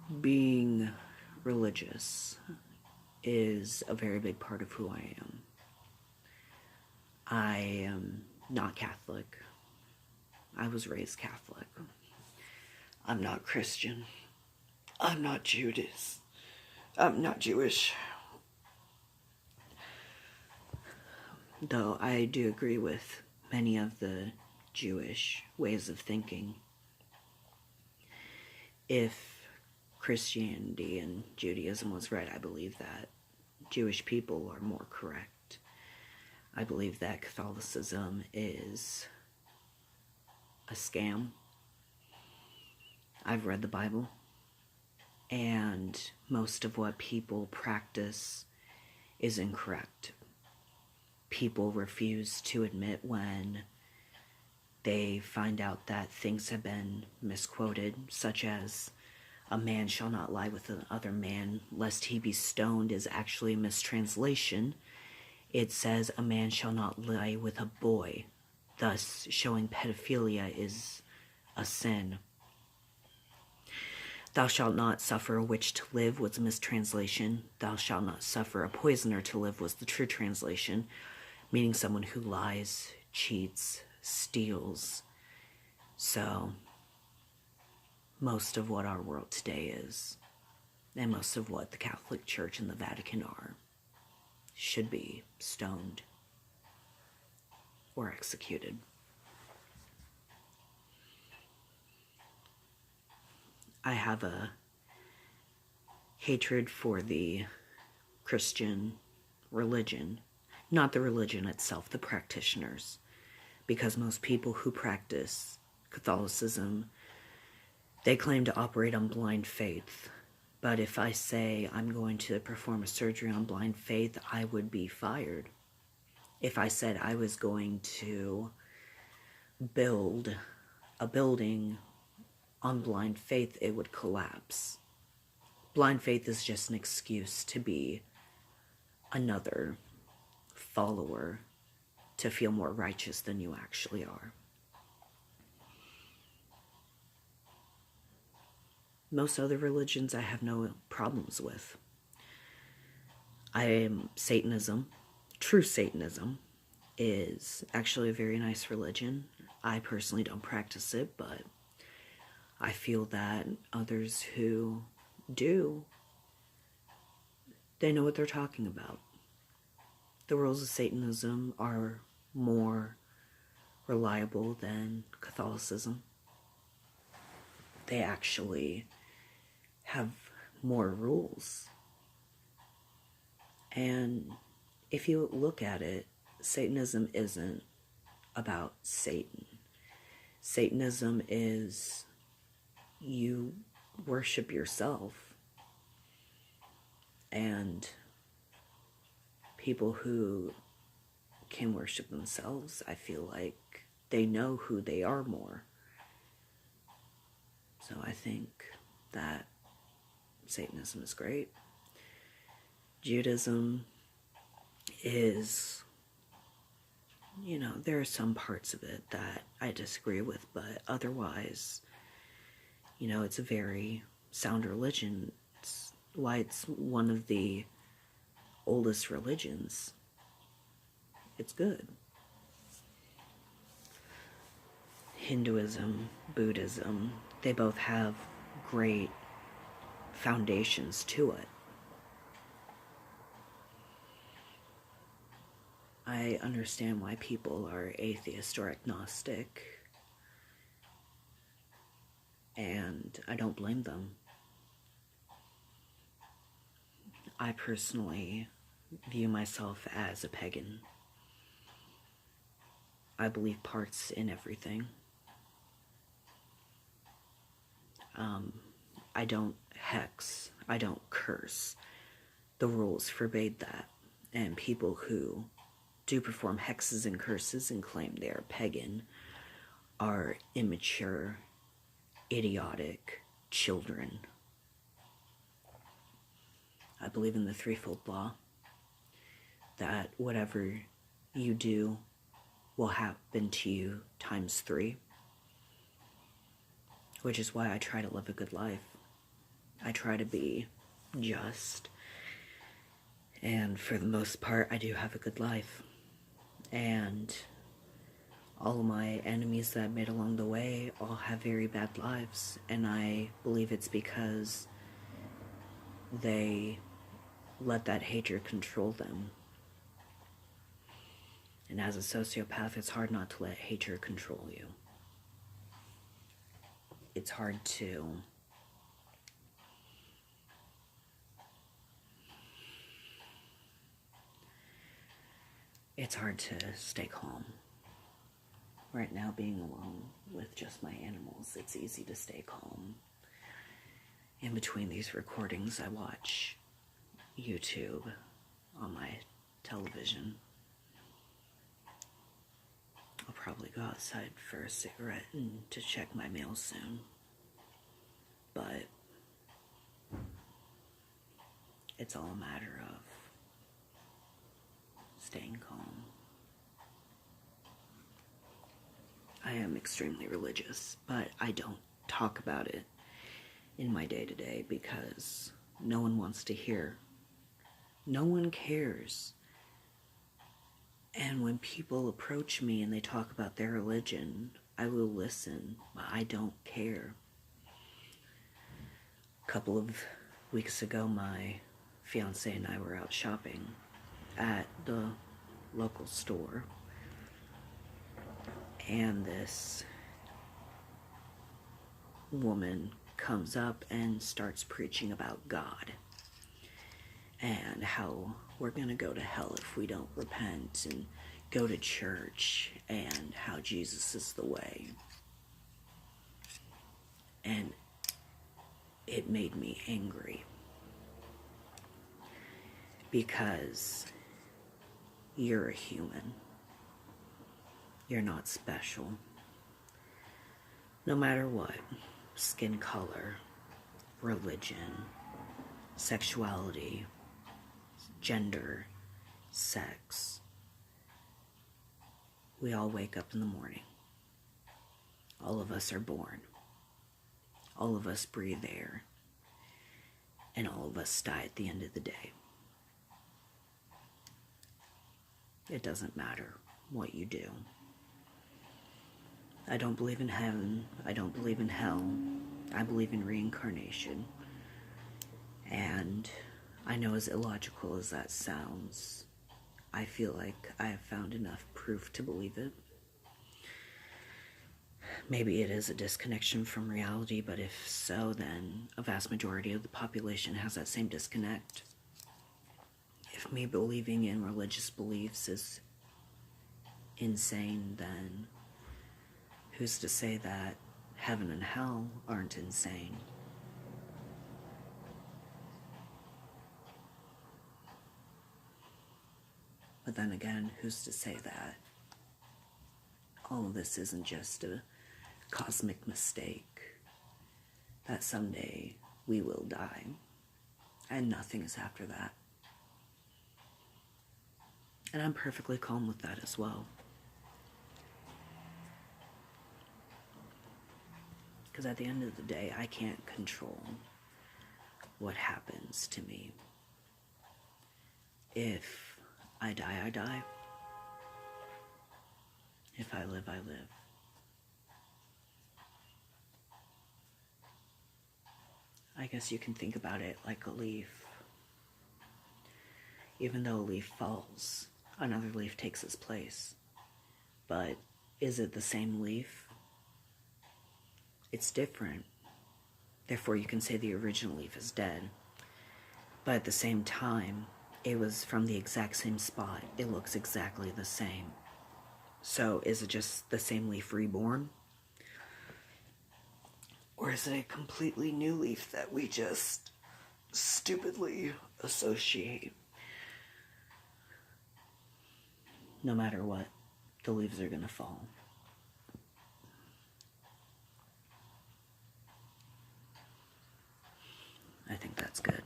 Being religious is a very big part of who I am. I am not Catholic. I was raised Catholic. I'm not Christian. I'm not Judas. I'm not Jewish. Though I do agree with many of the Jewish ways of thinking. If Christianity and Judaism was right, I believe that Jewish people are more correct. I believe that Catholicism is a scam. I've read the Bible, and most of what people practice is incorrect. People refuse to admit when they find out that things have been misquoted, such as a man shall not lie with another man lest he be stoned is actually a mistranslation. It says a man shall not lie with a boy, thus showing pedophilia is a sin. Thou shalt not suffer a witch to live was a mistranslation. Thou shalt not suffer a poisoner to live was the true translation, meaning someone who lies, cheats, steals. So, most of what our world today is, and most of what the Catholic Church and the Vatican are, should be stoned or executed. I have a hatred for the Christian religion, not the religion itself, the practitioners, because most people who practice Catholicism, they claim to operate on blind faith. But if I say I'm going to perform a surgery on blind faith, I would be fired. If I said I was going to build a building on blind faith, it would collapse. Blind faith is just an excuse to be another follower, to feel more righteous than you actually are. Most other religions I have no problems with. Satanism, true Satanism, is actually a very nice religion. I personally don't practice it, but I feel that others who do, they know what they're talking about. The rules of Satanism are more reliable than Catholicism. They actually have more rules. And if you look at it, Satanism isn't about Satan. Satanism is you worship yourself. And people who can worship themselves, I feel like they know who they are more. So I think that Satanism is great. Judaism is, there are some parts of it that I disagree with, but otherwise, it's a very sound religion. It's why it's one of the oldest religions. It's good. Hinduism, Buddhism, they both have great foundations to it. I understand why people are atheist or agnostic, and I don't blame them. I personally view myself as a pagan. I believe parts in everything. I don't hex. I don't curse. The rules forbade that. And people who do perform hexes and curses and claim they are pagan are immature, idiotic children. I believe in the threefold law, that whatever you do will happen to you times 3, which is why I try to live a good life. I try to be just. And for the most part, I do have a good life. And all of my enemies that I made along the way all have very bad lives. And I believe it's because they let that hatred control them. And as a sociopath, it's hard not to let hatred control you. It's hard to stay calm. Right now, being alone with just my animals, it's easy to stay calm. In between these recordings, I watch YouTube on my television. I'll probably go outside for a cigarette and to check my mail soon. But it's all a matter of staying calm. I am extremely religious, but I don't talk about it in my day-to-day because no one wants to hear. No one cares. And when people approach me and they talk about their religion, I will listen, but I don't care. A couple of weeks ago, my fiance and I were out shopping at the local store. And this woman comes up and starts preaching about God and how we're going to go to hell if we don't repent and go to church and how Jesus is the way. And it made me angry because you're a human. You're not special. No matter what, skin color, religion, sexuality, gender, sex. We all wake up in the morning. All of us are born. All of us breathe air. And all of us die at the end of the day. It doesn't matter what you do. I don't believe in heaven. I don't believe in hell. I believe in reincarnation. And I know, as illogical as that sounds, I feel like I have found enough proof to believe it. Maybe it is a disconnection from reality, but if so, then a vast majority of the population has that same disconnect. If me believing in religious beliefs is insane, then who's to say that heaven and hell aren't insane? But then again, who's to say that all of this isn't just a cosmic mistake, that someday we will die and nothing is after that? And I'm perfectly calm with that as well. Because at the end of the day, I can't control what happens to me. If I die, I die. If I live, I live. I guess you can think about it like a leaf. Even though a leaf falls, another leaf takes its place. But is it the same leaf? It's different. Therefore, you can say the original leaf is dead. But at the same time, it was from the exact same spot. It looks exactly the same. So is it just the same leaf reborn? Or is it a completely new leaf that we just stupidly associate? No matter what, the leaves are gonna fall. I think that's good.